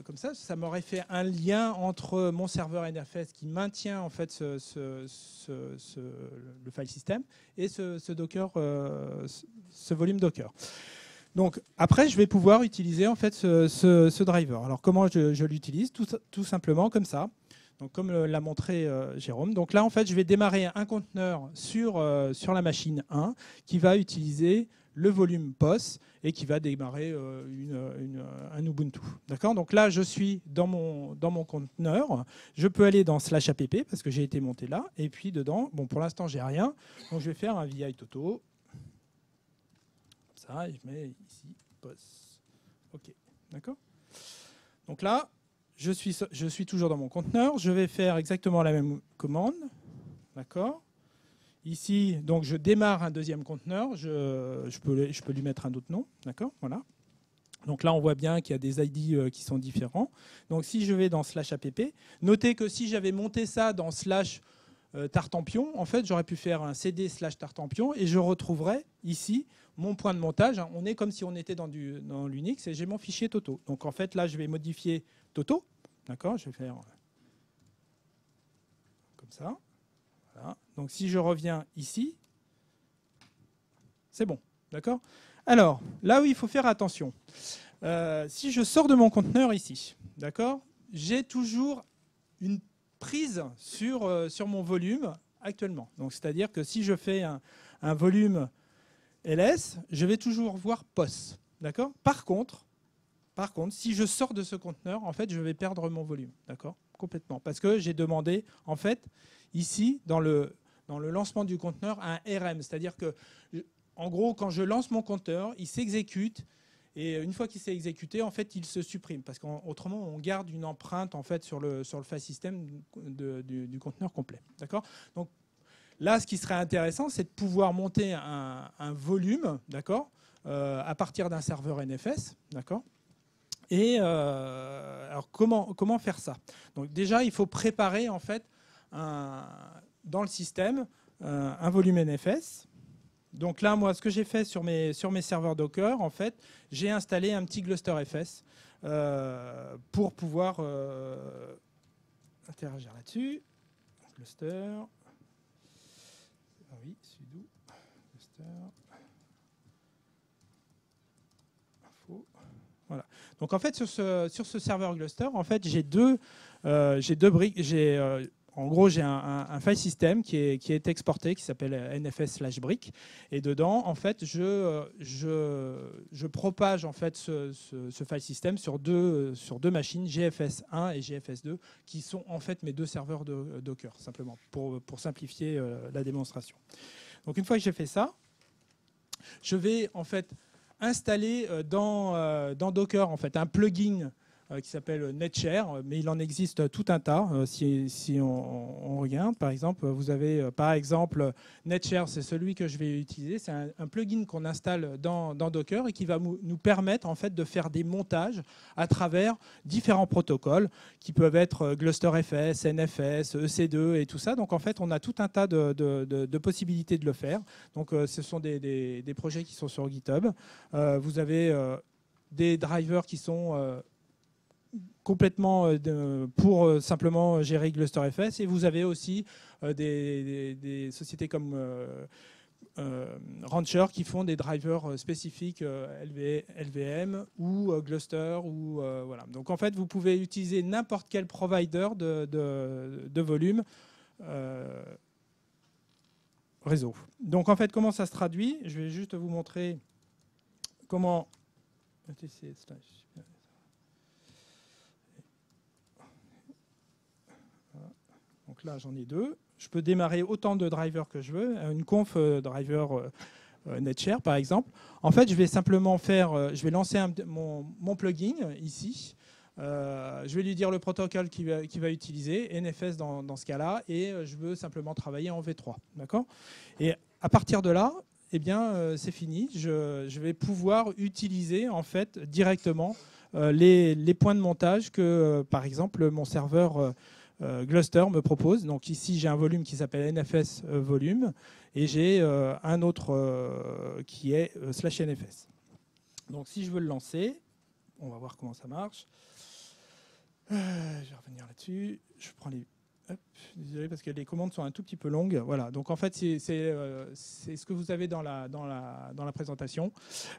comme ça m'aurait fait un lien entre mon serveur NFS qui maintient en fait le file system et ce Docker, ce volume Docker. Donc après, je vais pouvoir utiliser en fait ce driver. Alors comment je l'utilise? Tout simplement comme ça. Donc, comme l'a montré Jérôme. Donc là, en fait, je vais démarrer un conteneur sur la machine 1 qui va utiliser le volume POS et qui va démarrer un Ubuntu. D'accord. Donc là, je suis dans mon conteneur. Je peux aller dans /app parce que j'ai été monté là. Et puis dedans, bon, pour l'instant, j'ai rien. Donc je vais faire un vi toto. Comme ça, et je mets ici POS. OK. D'accord. Donc là, je suis toujours dans mon conteneur. Je vais faire exactement la même commande. D'accord. Ici, donc, je démarre un deuxième conteneur. Je peux lui mettre un autre nom. D'accord. Voilà. Donc là, on voit bien qu'il y a des ID qui sont différents. Donc si je vais dans /app, notez que si j'avais monté ça dans /tartampion, en fait, j'aurais pu faire un cd /tartampion et je retrouverais ici mon point de montage. On est comme si on était dans l'Unix et j'ai mon fichier Toto. Donc en fait, là, je vais modifier Toto. D'accord, je vais faire comme ça. Voilà. Donc si je reviens ici, c'est bon. D'accord. Alors, là où il faut faire attention, si je sors de mon conteneur ici, d'accord, j'ai toujours une prise sur mon volume actuellement. Donc, c'est-à-dire que si je fais un volume ls, je vais toujours voir POS. D'accord. Par contre, si je sors de ce conteneur, en fait, je vais perdre mon volume. D'accord. Complètement. Parce que j'ai demandé, en fait, ici, dans le lancement du conteneur, un RM. C'est-à-dire que en gros, quand je lance mon compteur, il s'exécute et une fois qu'il s'est exécuté, en fait, il se supprime parce qu'autrement, on garde une empreinte en fait sur le file system du conteneur complet. D'accord. Donc là, ce qui serait intéressant, c'est de pouvoir monter un volume, d'accord, à partir d'un serveur NFS, d'accord. Et alors comment faire ça? Donc déjà, il faut préparer en fait dans le système un volume NFS. Donc là, moi, ce que j'ai fait sur mes serveurs Docker, en fait, j'ai installé un petit cluster-fs pour pouvoir interagir là-dessus. Cluster. Ah oui, sudo. Cluster. Info. Voilà. Donc en fait, sur ce serveur cluster, en fait, j'ai deux briques. En gros, j'ai un file system qui est exporté, qui s'appelle nfs/brick. Et dedans, en fait, je propage en fait ce file system sur deux machines, GFS1 et GFS2, qui sont en fait mes deux serveurs de Docker, simplement, pour simplifier la démonstration. Donc une fois que j'ai fait ça, je vais en fait installer dans Docker en fait, un plugin qui s'appelle NetShare, mais il en existe tout un tas. Si on regarde, par exemple, vous avez par exemple NetShare, c'est celui que je vais utiliser. C'est un plugin qu'on installe dans Docker et qui va nous permettre en fait de faire des montages à travers différents protocoles qui peuvent être GlusterFS, NFS, EC2 et tout ça. Donc en fait, on a tout un tas de possibilités de le faire. Donc ce sont des projets qui sont sur GitHub. Vous avez des drivers qui sont complètement pour simplement gérer GlusterFS, et vous avez aussi des sociétés comme Rancher qui font des drivers spécifiques LVM ou Gluster ou voilà. Donc en fait, vous pouvez utiliser n'importe quel provider de volume réseau. Donc en fait, comment ça se traduit? Je vais juste vous montrer comment Donc là, j'en ai deux. Je peux démarrer autant de drivers que je veux. Une conf driver NetShare, par exemple. En fait, je vais simplement je vais lancer mon plugin ici. Je vais lui dire le protocole qu'il va utiliser, NFS dans ce cas-là, et je veux simplement travailler en V3. D'accord ? Et à partir de là, eh bien, c'est fini. Je vais pouvoir utiliser en fait directement les points de montage que, par exemple, mon serveur Gluster me propose. Donc ici, j'ai un volume qui s'appelle NFS volume, et j'ai un autre qui est /NFS. Donc si je veux le lancer, on va voir comment ça marche. Je vais revenir là-dessus. Je prends les. Hop, désolé parce que les commandes sont un tout petit peu longues. Voilà. Donc en fait, c'est ce que vous avez dans la présentation.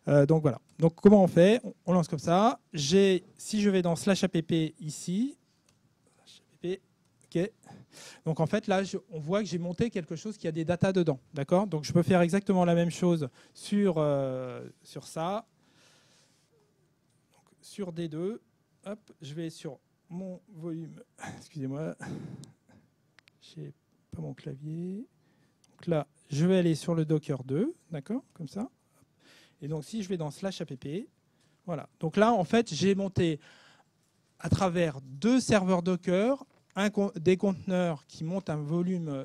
Donc voilà. Donc comment on fait ? On lance comme ça. Si je vais dans /app ici, /app, ok. Donc en fait là, on voit que j'ai monté quelque chose qui a des datas dedans. D'accord ? Donc je peux faire exactement la même chose sur ça. Donc, sur D2. Hop, je vais sur mon volume. Excusez-moi. Je n'ai pas mon clavier. Donc là, je vais aller sur le Docker 2, d'accord, comme ça. Et donc, si je vais dans /app, voilà. Donc là, en fait, j'ai monté à travers deux serveurs Docker des conteneurs qui montent un volume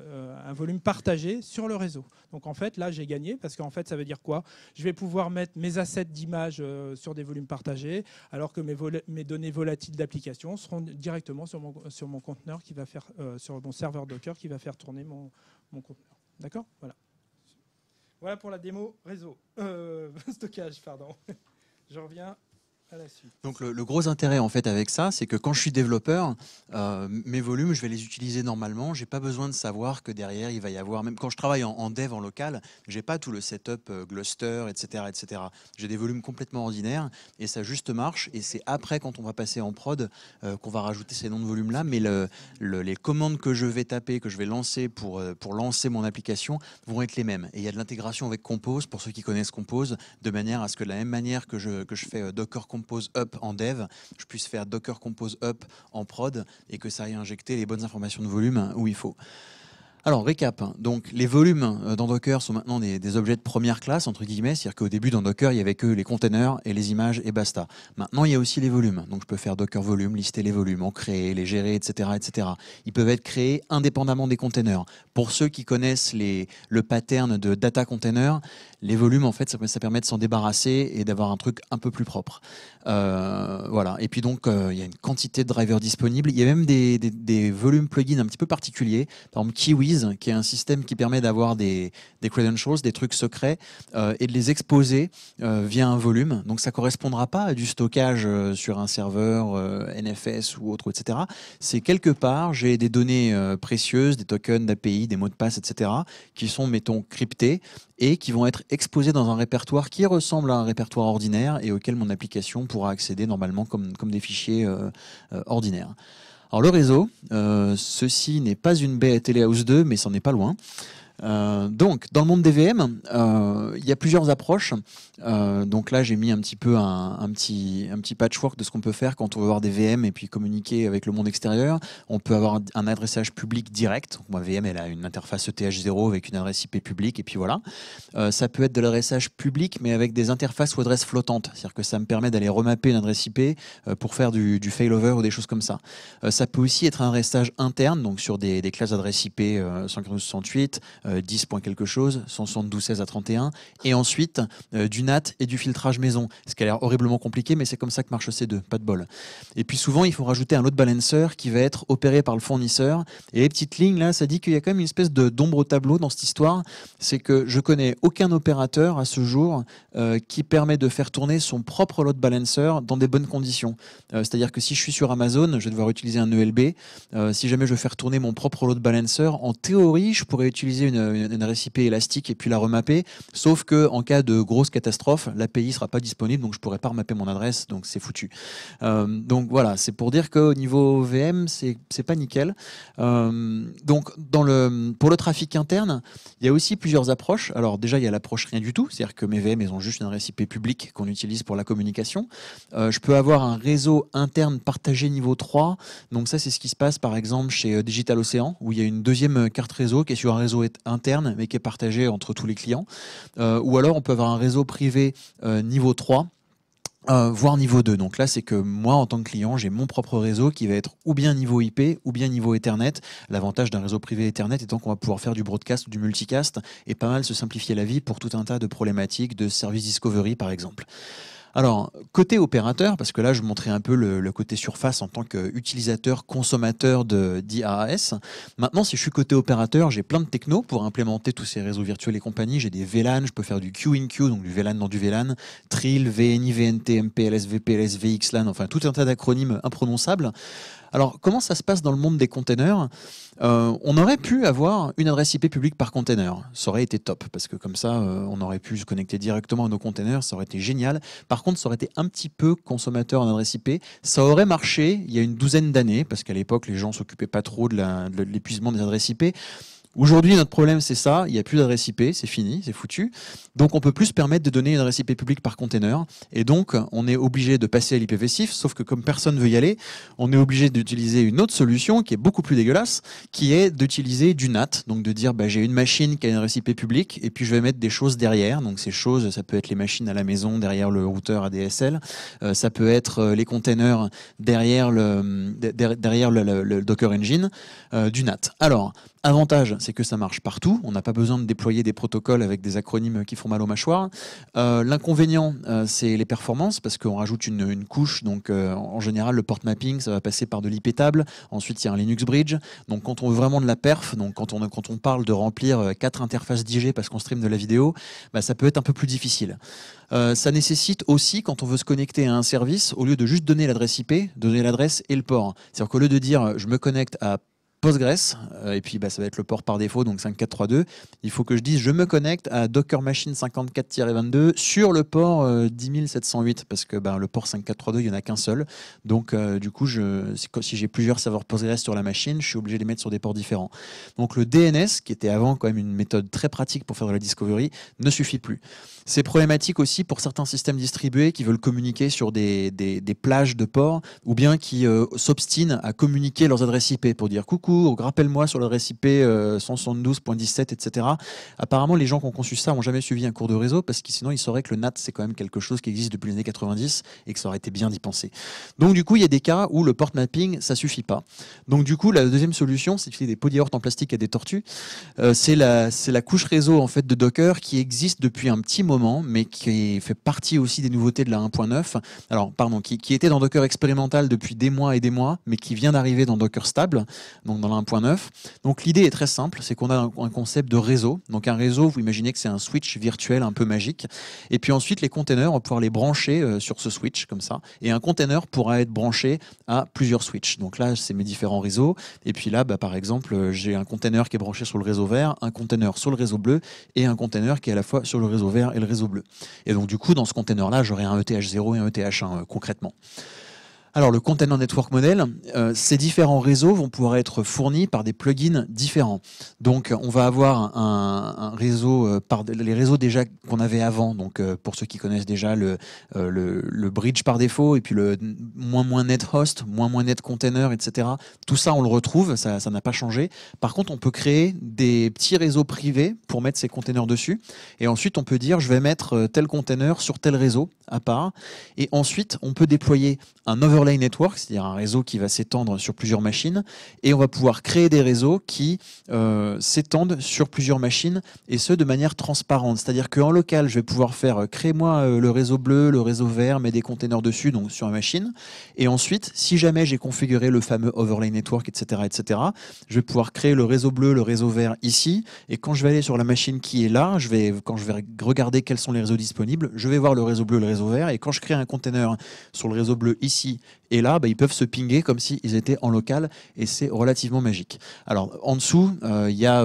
partagé sur le réseau. Donc en fait, là, j'ai gagné parce qu'en fait, ça veut dire quoi ? Je vais pouvoir mettre mes assets d'images sur des volumes partagés, alors que mes données volatiles d'application seront directement sur mon conteneur qui va faire sur mon serveur Docker qui va faire tourner mon conteneur. D'accord ? Voilà. Voilà pour la démo réseau. Stockage, pardon. Je reviens à la suite. Donc le gros intérêt en fait avec ça, c'est que quand je suis développeur, mes volumes, je vais les utiliser normalement. J'ai pas besoin de savoir que derrière il va y avoir, même quand je travaille en dev en local, j'ai pas tout le setup Gluster, etc., etc. J'ai des volumes complètement ordinaires et ça juste marche. Et c'est après quand on va passer en prod qu'on va rajouter ces noms de volumes là. Mais les commandes que je vais taper, que je vais lancer pour lancer mon application, vont être les mêmes. Et il y a de l'intégration avec Compose pour ceux qui connaissent Compose, de manière à ce que de la même manière que je fais Docker Compose up en dev, je puisse faire Docker Compose up en prod et que ça aille injecter les bonnes informations de volume où il faut. Alors, récap. Donc, les volumes dans Docker sont maintenant des objets de première classe, entre guillemets. C'est-à-dire qu'au début, dans Docker, il n'y avait que les containers et les images et basta. Maintenant, il y a aussi les volumes. Donc, je peux faire Docker volume, lister les volumes, en créer, les gérer, etc., etc. Ils peuvent être créés indépendamment des containers. Pour ceux qui connaissent le pattern de data container, les volumes, en fait, ça permet de s'en débarrasser et d'avoir un truc un peu plus propre. Voilà. Et puis donc, il y a une quantité de drivers disponibles. Il y a même des volumes plugins un petit peu particuliers. Par exemple, Kiwiz, qui est un système qui permet d'avoir des credentials, des trucs secrets, et de les exposer via un volume. Donc, ça correspondra pas à du stockage sur un serveur NFS ou autre, etc. C'est quelque part, j'ai des données précieuses, des tokens d'API, des mots de passe, etc., qui sont, mettons, cryptés et qui vont être exposés dans un répertoire qui ressemble à un répertoire ordinaire et auquel mon application pourra accéder normalement comme des fichiers ordinaires. Alors le réseau, ceci n'est pas une baie à Telehouse 2, mais c'en est pas loin. Donc, dans le monde des VM, il y a plusieurs approches. Donc là, j'ai mis un petit peu un petit patchwork de ce qu'on peut faire quand on veut avoir des VM et puis communiquer avec le monde extérieur. On peut avoir un adressage public direct. Donc, ma VM, elle a une interface ETH0 avec une adresse IP publique et puis voilà. Ça peut être de l'adressage public, mais avec des interfaces ou adresses flottantes. C'est-à-dire que ça me permet d'aller remapper une adresse IP pour faire du failover ou des choses comme ça. Ça peut aussi être un adressage interne, donc sur des classes d'adresse IP 192.168, 10 points quelque chose, 172.16 à 31, et ensuite du NAT et du filtrage maison, ce qui a l'air horriblement compliqué, mais c'est comme ça que marche C2, pas de bol. Et puis souvent, il faut rajouter un load balancer qui va être opéré par le fournisseur, et les petites lignes là, ça dit qu'il y a quand même une espèce d'ombre au tableau dans cette histoire, c'est que je connais aucun opérateur à ce jour qui permet de faire tourner son propre load balancer dans des bonnes conditions. C'est-à-dire que si je suis sur Amazon, je vais devoir utiliser un ELB. Si jamais je veux faire tourner mon propre load balancer, en théorie, je pourrais utiliser une adresse IP élastique et puis la remapper, sauf que en cas de grosse catastrophe, l'API sera pas disponible, donc je pourrais pas remapper mon adresse, donc c'est foutu. Donc voilà, c'est pour dire qu'au niveau VM, c'est pas nickel. Donc pour le trafic interne, il y a aussi plusieurs approches. Alors déjà, il y a l'approche rien du tout, c'est-à-dire que mes VM, ils ont juste une adresse IP publique qu'on utilise pour la communication. Je peux avoir un réseau interne partagé niveau 3. Donc ça, c'est ce qui se passe par exemple chez Digital Ocean, où il y a une deuxième carte réseau qui est sur un réseau interne, mais qui est partagé entre tous les clients. Ou alors, on peut avoir un réseau privé niveau 3. Voire niveau 2. Donc là, c'est que moi, en tant que client, j'ai mon propre réseau qui va être ou bien niveau IP ou bien niveau Ethernet. L'avantage d'un réseau privé Ethernet étant qu'on va pouvoir faire du broadcast ou du multicast et pas mal se simplifier la vie pour tout un tas de problématiques de service discovery, par exemple. Alors, côté opérateur, parce que là, je montrais un peu le côté surface en tant qu'utilisateur, consommateur d'IaaS. Maintenant, si je suis côté opérateur, j'ai plein de technos pour implémenter tous ces réseaux virtuels et compagnie. J'ai des VLAN, je peux faire du Q-in-Q, donc du VLAN dans du VLAN, Trill, VNI, VNT, MPLS, VPLS, VXLAN, enfin tout un tas d'acronymes imprononçables. Alors, comment ça se passe dans le monde des containers ? On aurait pu avoir une adresse IP publique par container. Ça aurait été top, parce que comme ça, on aurait pu se connecter directement à nos containers. Ça aurait été génial. Par contre, ça aurait été un petit peu consommateur en adresse IP. Ça aurait marché il y a une douzaine d'années, parce qu'à l'époque, les gens s'occupaient pas trop de l'épuisement des adresses IP. Aujourd'hui, notre problème, c'est ça. Il n'y a plus d'adresse IP, c'est fini, c'est foutu. Donc, on peut plus se permettre de donner une adresse IP publique par container. Et donc, on est obligé de passer à l'IPv6, sauf que comme personne ne veut y aller, on est obligé d'utiliser une autre solution qui est beaucoup plus dégueulasse, qui est d'utiliser du NAT. Donc, de dire, j'ai une machine qui a une adresse IP publique, et puis je vais mettre des choses derrière. Donc, ces choses, ça peut être les machines à la maison, derrière le routeur ADSL. Ça peut être les containers derrière le Docker Engine, du NAT. Alors, avantage, c'est que ça marche partout. On n'a pas besoin de déployer des protocoles avec des acronymes qui font mal aux mâchoires. L'inconvénient, c'est les performances, parce qu'on rajoute une couche. Donc, en général, le port mapping, ça va passer par de l'IP table. Ensuite, il y a un Linux Bridge. Donc, quand on veut vraiment de la perf, donc quand on parle de remplir 4 interfaces d'IG parce qu'on stream de la vidéo, ça peut être un peu plus difficile. Ça nécessite aussi, quand on veut se connecter à un service, au lieu de juste donner l'adresse IP, donner l'adresse et le port. C'est-à-dire qu'au lieu de dire je me connecte à Postgres, et puis ça va être le port par défaut, donc 5432. Il faut que je dise je me connecte à Docker Machine 54-22 sur le port 10708, parce que le port 5432, il n'y en a qu'un seul. Donc du coup, si j'ai plusieurs serveurs Postgres sur la machine, je suis obligé de les mettre sur des ports différents. Donc le DNS, qui était avant quand même une méthode très pratique pour faire de la discovery, ne suffit plus. C'est problématique aussi pour certains systèmes distribués qui veulent communiquer sur des plages de ports, ou bien qui s'obstinent à communiquer leurs adresses IP pour dire coucou, rappelle-moi sur l'adresse IP 172.17, etc. Apparemment, les gens qui ont conçu ça n'ont jamais suivi un cours de réseau, parce que sinon, ils sauraient que le NAT, c'est quand même quelque chose qui existe depuis les années 90 et que ça aurait été bien d'y penser. Donc, du coup, il y a des cas où le port mapping, ça suffit pas. Donc, du coup, la deuxième solution, c'est d'utiliser des polyhortes en plastique à des tortues. C'est la couche réseau en fait, de Docker qui existe depuis un petit moment, mais qui fait partie aussi des nouveautés de la 1.9. Alors, pardon, qui était dans Docker expérimental depuis des mois et des mois, mais qui vient d'arriver dans Docker stable, donc dans la 1.9. Donc l'idée est très simple, c'est qu'on a un concept de réseau. Donc un réseau, vous imaginez que c'est un switch virtuel un peu magique. Et puis ensuite, les containers, on va pouvoir les brancher sur ce switch comme ça. Et un container pourra être branché à plusieurs switches. Donc là, c'est mes différents réseaux. Et puis là, par exemple, j'ai un container qui est branché sur le réseau vert, un container sur le réseau bleu et un container qui est à la fois sur le réseau vert et le réseau bleu. Et donc du coup, dans ce container-là, j'aurai un ETH0 et un ETH1 concrètement. Alors, le Container Network Model, ces différents réseaux vont pouvoir être fournis par des plugins différents. Donc, on va avoir un réseau, les réseaux déjà qu'on avait avant, donc pour ceux qui connaissent déjà le bridge par défaut, et puis le moins net host, moins net container, etc. Tout ça, on le retrouve, ça n'a pas changé. Par contre, on peut créer des petits réseaux privés pour mettre ces containers dessus. Et ensuite, on peut dire, je vais mettre tel container sur tel réseau à part. Et ensuite, on peut déployer un overlay network, c'est-à-dire un réseau qui va s'étendre sur plusieurs machines, et on va pouvoir créer des réseaux qui s'étendent sur plusieurs machines, et ce de manière transparente. C'est-à-dire qu'en local, je vais pouvoir faire crée-moi le réseau bleu, le réseau vert, mets des containers dessus, donc sur la machine. Et ensuite, si jamais j'ai configuré le fameux overlay network, etc., je vais pouvoir créer le réseau bleu, le réseau vert ici, et quand je vais aller sur la machine qui est là, quand je vais regarder quels sont les réseaux disponibles, je vais voir le réseau bleu, le réseau vert, et quand je crée un container sur le réseau bleu ici et là, ils peuvent se pinguer comme s'ils étaient en local, et c'est relativement magique. Alors en dessous, il y a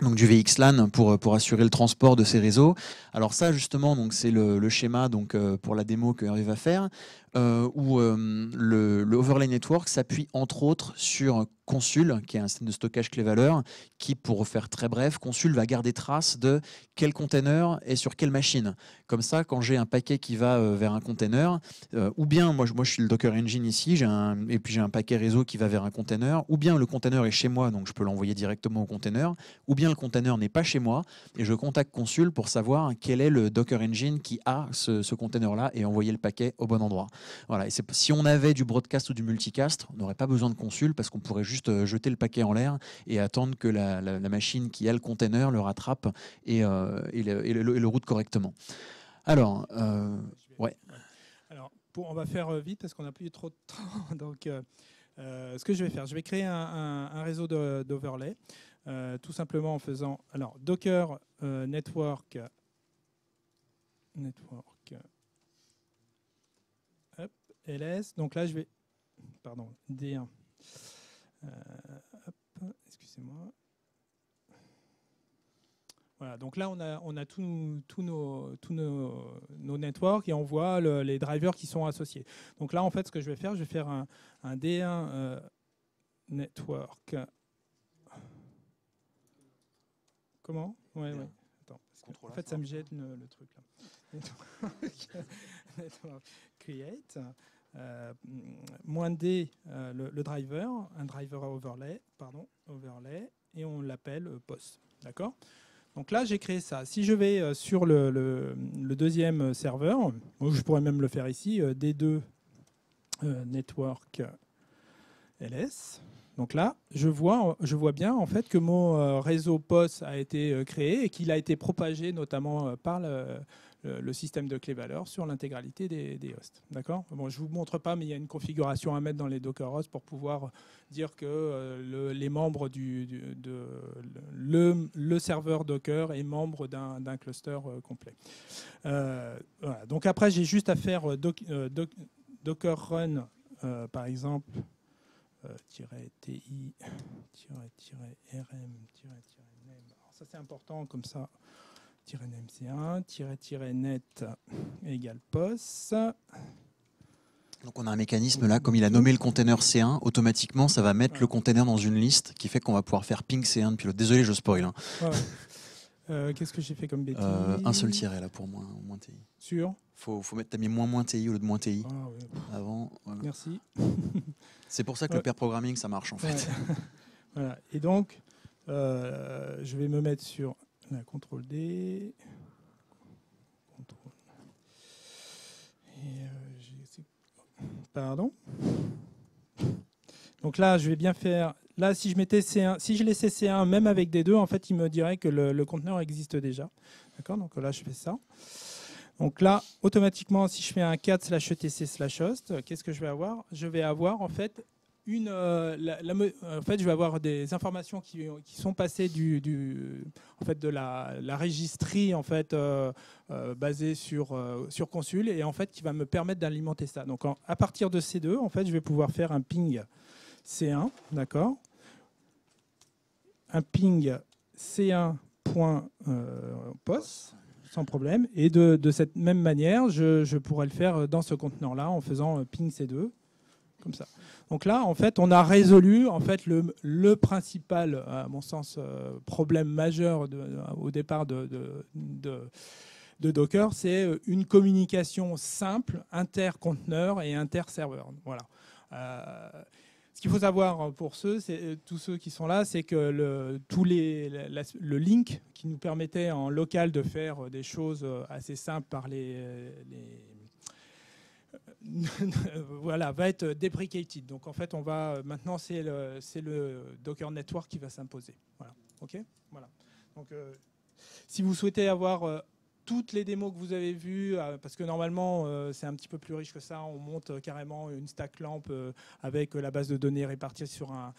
donc du VXLAN pour assurer le transport de ces réseaux. Alors ça justement, donc c'est le schéma donc pour la démo que Hervé va faire, où le overlay network s'appuie entre autres sur Consul, qui est un système de stockage clé-valeur, qui, pour faire très bref, Consul va garder trace de quel container est sur quelle machine. Comme ça, quand j'ai un paquet qui va vers un container, ou bien moi je suis le Docker Engine ici, et puis j'ai un paquet réseau qui va vers un container, ou bien le container est chez moi, donc je peux l'envoyer directement au container, ou bien le container n'est pas chez moi, et je contacte Consul pour savoir quel est le Docker Engine qui a ce container-là et envoyer le paquet au bon endroit. Voilà. Et si on avait du broadcast ou du multicast, on n'aurait pas besoin de Consul parce qu'on pourrait juste jeter le paquet en l'air et attendre que la machine qui a le container le rattrape et le route correctement. Alors, ouais. Alors, on va faire vite parce qu'on n'a plus trop de temps. Donc, ce que je vais faire, je vais créer un réseau d'overlay, tout simplement en faisant Docker network hop, ls. Donc là, je vais, pardon, D1. Excusez-moi. Voilà, donc là, on a tous nos networks et on voit les drivers qui sont associés. Donc là, en fait, ce que je vais faire un D1 network. Comment? Ouais. Attends, en fait, ça me jette le truc là. Network create. Moins D, le driver, un driver overlay, et on l'appelle POS. D'accord? Donc là, j'ai créé ça. Si je vais sur le deuxième serveur, je pourrais même le faire ici, D2 network ls. Donc là, je vois bien en fait que mon réseau POS a été créé et qu'il a été propagé notamment par le système de clé-valeur sur l'intégralité des hosts. D'accord? Bon, je ne vous montre pas, mais il y a une configuration à mettre dans les Docker hosts pour pouvoir dire que les membres le serveur Docker est membre d'un cluster complet. Voilà. Donc après, j'ai juste à faire Docker run, par exemple, -ti, -rm, -name. Alors ça, c'est important, comme ça. -name c1, -net égale POS. Donc on a un mécanisme là, comme il a nommé le container C1, automatiquement ça va mettre le container dans une liste qui fait qu'on va pouvoir faire ping C1 depuis l'autre. Désolé, je spoil. Hein. Qu'est-ce que j'ai fait comme bêtise? Un seul tiret là pour moins TI. Sûr? Faut mettre, t'as mis moins TI au lieu de moins TI. Ah, oui. Avant. Voilà. Merci. C'est pour ça que le pair programming ça marche en fait. Voilà. Et donc, je vais me mettre sur la CTRL D. Pardon. Donc là, je vais bien faire. Là, si je mettais C1, si je laissais C1 même avec des deux, en fait, il me dirait que le conteneur existe déjà. D'accord. Donc là, je fais ça. Donc là, automatiquement, si je fais un cat /etc/host, qu'est-ce que je vais avoir? Je vais avoir en fait je vais avoir des informations qui sont passées de la registrie en fait basée sur Consul et en fait qui va me permettre d'alimenter ça. Donc à partir de ces deux, en fait, je vais pouvoir faire un ping C1, d'accord, un ping C1.pos sans problème, et de cette même manière, je pourrais le faire dans ce conteneur-là en faisant ping C2 comme ça. Donc là, en fait, on a résolu en fait le principal, à mon sens, problème majeur au départ de Docker, c'est une communication simple inter-conteneur et inter-serveur. Voilà. Ce qu'il faut savoir pour tous ceux qui sont là, c'est que le link qui nous permettait en local de faire des choses assez simples par voilà, va être deprecated. Donc en fait, maintenant c'est le Docker Network qui va s'imposer. Voilà. Ok. Voilà. Donc si vous souhaitez avoir toutes les démos que vous avez vues, parce que normalement c'est un petit peu plus riche que ça, on monte carrément une stack lamp avec la base de données répartie sur un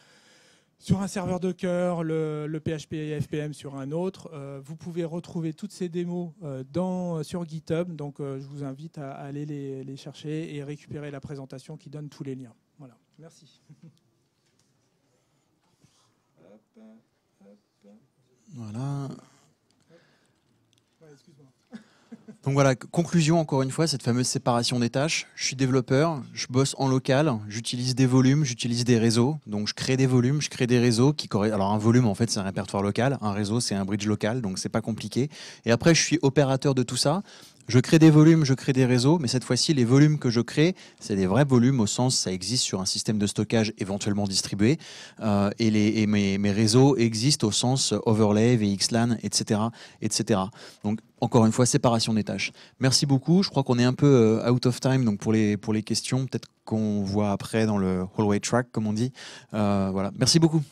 serveur Docker, le PHP et FPM sur un autre. Vous pouvez retrouver toutes ces démos sur GitHub. Donc, je vous invite à aller les chercher et récupérer la présentation qui donne tous les liens. Voilà. Merci. Hop, hop. Voilà. Donc voilà, conclusion encore une fois, cette fameuse séparation des tâches. Je suis développeur, je bosse en local, j'utilise des volumes, j'utilise des réseaux. Donc je crée des volumes, je crée des réseaux qui Alors un volume en fait c'est un répertoire local, un réseau c'est un bridge local, donc c'est pas compliqué. Et après je suis opérateur de tout ça. Je crée des volumes, je crée des réseaux, mais cette fois-ci, les volumes que je crée, c'est des vrais volumes au sens, ça existe sur un système de stockage éventuellement distribué, et mes réseaux existent au sens overlay, VXLAN, etc., etc. Donc, encore une fois, séparation des tâches. Merci beaucoup. Je crois qu'on est un peu out of time, donc pour les questions, peut-être qu'on voit après dans le hallway track, comme on dit. Voilà. Merci beaucoup.